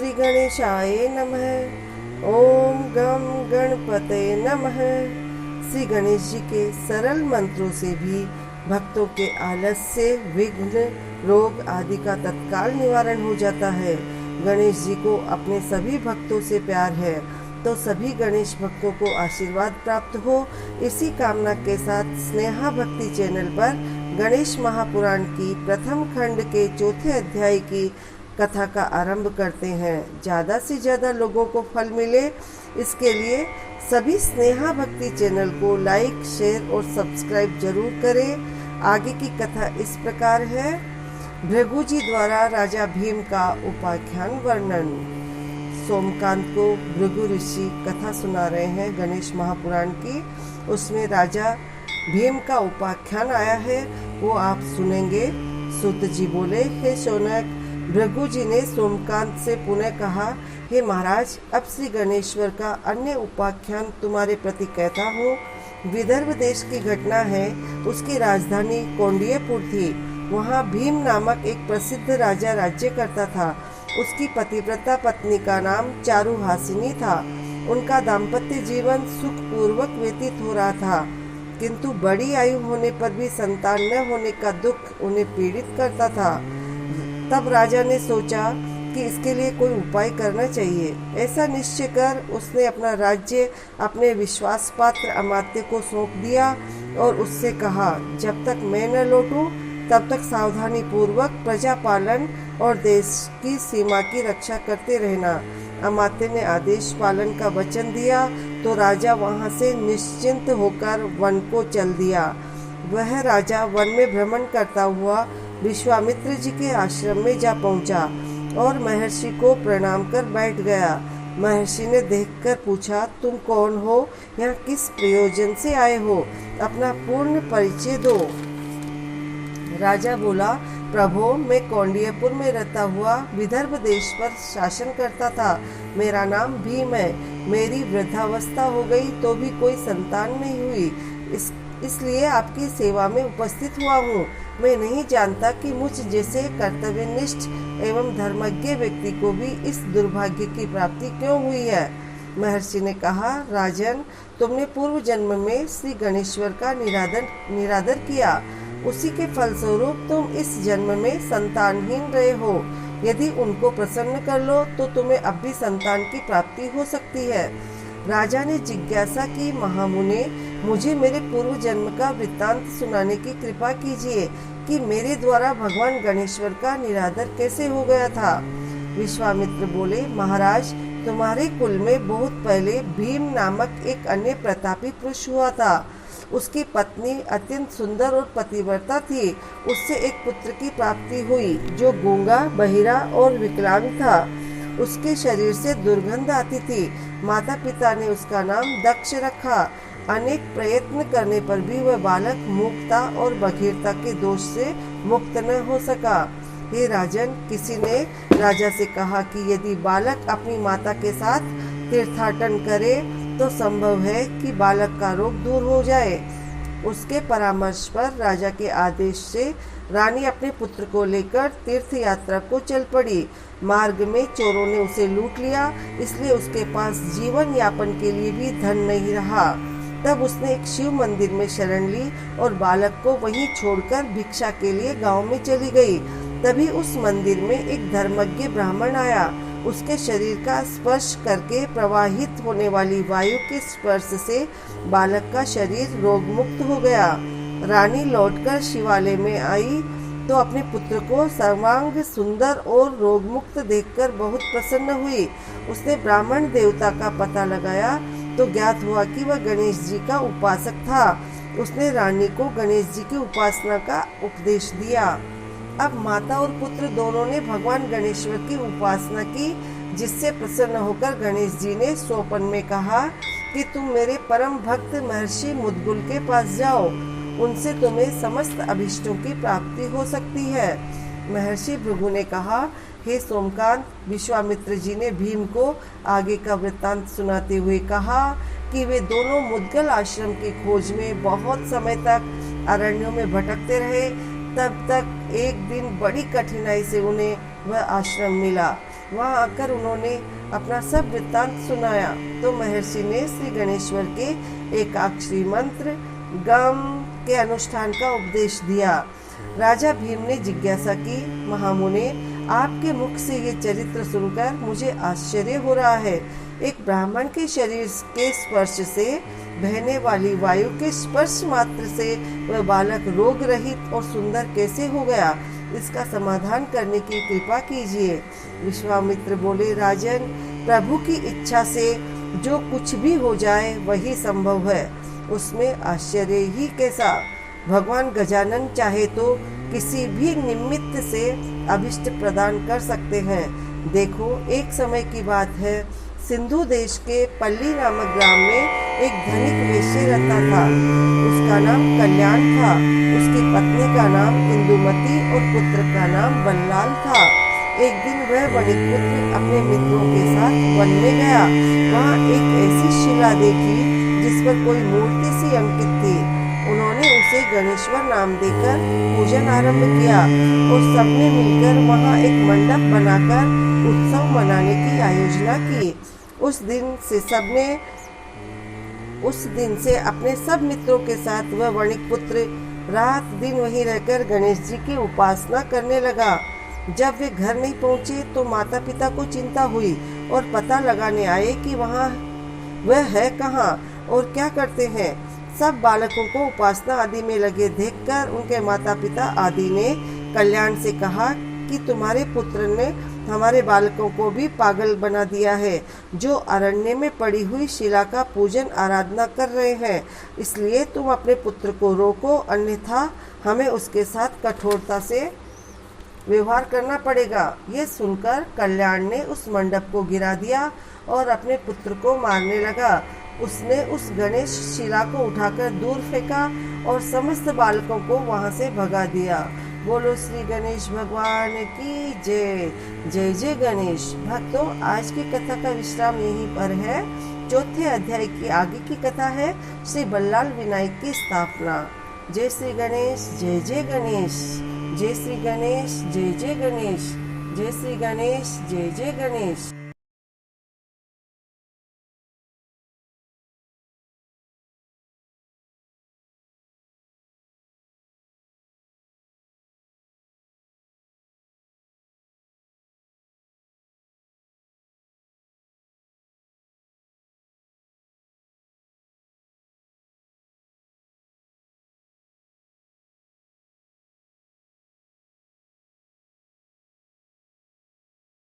श्री गणेशाय नमः। ओम गम गणपते नमः। श्री गणेश जी के सरल मंत्रों से भी भक्तों के आलस्य, विघ्न, रोग आदि का तत्काल निवारण हो जाता है। गणेश जी को अपने सभी भक्तों से प्यार है, तो सभी गणेश भक्तों को आशीर्वाद प्राप्त हो, इसी कामना के साथ स्नेहा भक्ति चैनल पर गणेश महापुराण की प्रथम खंड के चौथे अध्याय की कथा का आरंभ करते हैं। ज़्यादा से ज़्यादा लोगों को फल मिले, इसके लिए सभी स्नेहा भक्ति चैनल को लाइक, शेयर और सब्सक्राइब जरूर करें। आगे की कथा इस प्रकार है। भृगु जी द्वारा राजा भीम का उपाख्यान वर्णन। सोमकांत को भृगु ऋषि कथा सुना रहे हैं गणेश महापुराण की। उसमें राजा भीम का उपाख्यान आया है, वो आप सुनेंगे। सूत जी बोले, हे शौनक, भृगु जी ने सोमकांत से पुनः कहा, हे महाराज, अब श्री गणेश्वर का अन्य उपाख्यान तुम्हारे प्रति कहता हूँ। विदर्भ देश की घटना है। उसकी राजधानी कौंडिन्यपुर थी। वहाँ भीम नामक एक प्रसिद्ध राजा राज्य करता था। उसकी पतिव्रता पत्नी का नाम चारुहासिनी था। उनका दाम्पत्य जीवन सुखपूर्वक व्यतीत हो रहा था, किंतु बड़ी आयु होने पर भी संतान न होने का दुख उन्हें पीड़ित करता था। तब राजा ने सोचा कि इसके लिए कोई उपाय करना चाहिए। ऐसा निश्चय कर उसने अपना राज्य अपने विश्वास पात्र अमात्य को सौंप दिया और उससे कहा, जब तक मैं न लौटूं तब तक सावधानी पूर्वक प्रजा पालन और देश की सीमा की रक्षा करते रहना। अमात्य ने आदेश पालन का वचन दिया तो राजा वहां से निश्चिंत होकर वन को चल दिया। वह राजा वन में भ्रमण करता हुआ विश्वामित्र जी के आश्रम में जा पहुंचा और महर्षि को प्रणाम कर बैठ गया। महर्षि ने देखकर पूछा, तुम कौन हो? यहाँ किस प्रयोजन से आए हो? अपना पूर्ण परिचय दो। राजा बोला, प्रभो, मैं कौंडिन्यपुर में रहता हुआ विदर्भ देश पर शासन करता था। मेरा नाम भीम है। मेरी वृद्धावस्था हो गई तो भी कोई संतान नहीं हुई, इसलिए आपकी सेवा में उपस्थित हुआ हूँ। मैं नहीं जानता कि मुझ जैसे कर्तव्यनिष्ठ एवं धर्मज्ञ व्यक्ति को भी इस दुर्भाग्य की प्राप्ति क्यों हुई है। महर्षि ने कहा, राजन, तुमने पूर्व जन्म में श्री गणेश्वर का निरादर किया। उसी के फलस्वरूप तुम इस जन्म में संतानहीन रहे हो। यदि उनको प्रसन्न कर लो तो तुम्हें अब भी संतान की प्राप्ति हो सकती है। राजा ने जिज्ञासा की, महामुने, मुझे मेरे पूर्व जन्म का वृत्तांत सुनाने की कृपा कीजिए कि मेरे द्वारा भगवान गणेश्वर का निरादर कैसे हो गया था। विश्वामित्र बोले, महाराज, तुम्हारे कुल में बहुत पहले भीम नामक एक अन्य प्रतापी पुरुष हुआ था। उसकी पत्नी अत्यंत सुंदर और पतिव्रता थी। उससे एक पुत्र की प्राप्ति हुई जो गूंगा, बहिरा और विकलांग था। उसके शरीर से दुर्गंध आती थी। माता पिता ने उसका नाम दक्ष रखा। अनेक प्रयत्न करने पर भी वह बालक मूकता और बधिरता के दोष से मुक्त न हो सका। हे राजन, किसी ने राजा से कहा कि यदि बालक अपनी माता के साथ तीर्थाटन करे तो संभव है कि बालक का रोग दूर हो जाए। उसके परामर्श पर राजा के आदेश से रानी अपने पुत्र को लेकर तीर्थ यात्रा को चल पड़ी। मार्ग में चोरों ने उसे लूट लिया, इसलिए उसके पास जीवन यापन के लिए भी धन नहीं रहा। तब उसने एक शिव मंदिर में शरण ली और बालक को वहीं छोड़कर भिक्षा के लिए गांव में चली गई। तभी उस मंदिर में एक धर्मज्ञ ब्राह्मण आया। उसके शरीर का स्पर्श करके प्रवाहित होने वाली वायु के स्पर्श से बालक का शरीर रोग मुक्त हो गया। रानी लौटकर शिवालय में आई तो अपने पुत्र को सर्वांग सुंदर और रोग मुक्त देखकर बहुत प्रसन्न हुई। उसने ब्राह्मण देवता का पता लगाया तो ज्ञात हुआ कि वह गणेश जी का उपासक था। उसने रानी को गणेश जी की उपासना का उपदेश दिया। अब माता और पुत्र दोनों ने भगवान गणेश्वर की उपासना की, जिससे प्रसन्न होकर गणेश जी ने स्वप्न में कहा कि तुम मेरे परम भक्त महर्षि मुद्गल के पास जाओ। उनसे तुम्हें समस्त अभिष्टों की प्राप्ति हो सकती है। महर्षि भृगु ने कहा, हे सोमकांत, विश्वामित्र जी ने भीम को आगे का वृत्तांत सुनाते हुए कहा कि वे दोनों मुद्गल आश्रम की खोज में बहुत समय तक अरण्यों में भटकते रहे। तब तक एक दिन बड़ी कठिनाई से उन्हें वह आश्रम मिला। वहां आकर उन्होंने अपना सब वृत्तांत सुनाया तो महर्षि ने श्री गणेश्वर के एकाक्षरी मंत्र गम के अनुष्ठान का उपदेश दिया। राजा भीम ने जिज्ञासा की, महामुने, आपके मुख से ये चरित्र सुनकर मुझे आश्चर्य हो रहा है। एक ब्राह्मण के शरीर के स्पर्श से बहने वाली वायु के स्पर्श मात्र से वह बालक रोग रहित और सुंदर कैसे हो गया? इसका समाधान करने की कृपा कीजिए। विश्वामित्र बोले, राजन, प्रभु की इच्छा से जो कुछ भी हो जाए वही संभव है, उसमें आश्चर्य ही कैसा। भगवान गजानन चाहे तो किसी भी निमित्त से अभिष्ट प्रदान कर सकते हैं। देखो, एक समय की बात है, सिंधु देश के पल्ली नामक ग्राम में एक धनिक वेश्या रहता था। उसका नाम कल्याण था। उसकी पत्नी का नाम इंदुमती और पुत्र का नाम बल्लाल था। एक दिन वह वणिक पुत्र अपने मित्रों के साथ वन में गया। वहाँ एक ऐसी शिला देखी जिस पर कोई मूर्ति सी अंकित थी। उन्होंने उसे गणेश्वर नाम देकर पूजन आरंभ किया और सबने मिलकर वहाँ एक मंडप बनाकर उत्सव मनाने की आयोजना की। उस दिन से अपने सब मित्रों के साथ वह वणिक पुत्र रात दिन वहीं रहकर गणेश जी की उपासना करने लगा। जब वे घर नहीं पहुँचे तो माता पिता को चिंता हुई और पता लगाने आए कि वहाँ वह है कहाँ और क्या करते हैं। सब बालकों को उपासना आदि में लगे देखकर उनके माता पिता आदि ने कल्याण से कहा कि तुम्हारे पुत्र ने हमारे बालकों को भी पागल बना दिया है, जो अरण्य में पड़ी हुई शिला का पूजन आराधना कर रहे हैं। इसलिए तुम अपने पुत्र को रोको, अन्यथा हमें उसके साथ कठोरता से व्यवहार करना पड़ेगा। यह सुनकर कल्याण ने उस मंडप को गिरा दिया और अपने पुत्र को मारने लगा। उसने उस गणेश शिला को उठाकर दूर फेंका और समस्त बालकों को वहां से भगा दिया। बोलो श्री गणेश भगवान की जय। जय जय गणेश। भक्तों, आज की कथा का विश्राम यहीं पर है। चौथे अध्याय की आगे की कथा है श्री बल्लाल विनायक की स्थापना। जय श्री गणेश, जय जय गणेश। जय श्री गणेश, जय जय गणेश। जय श्री गणेश, जय जय गणेश।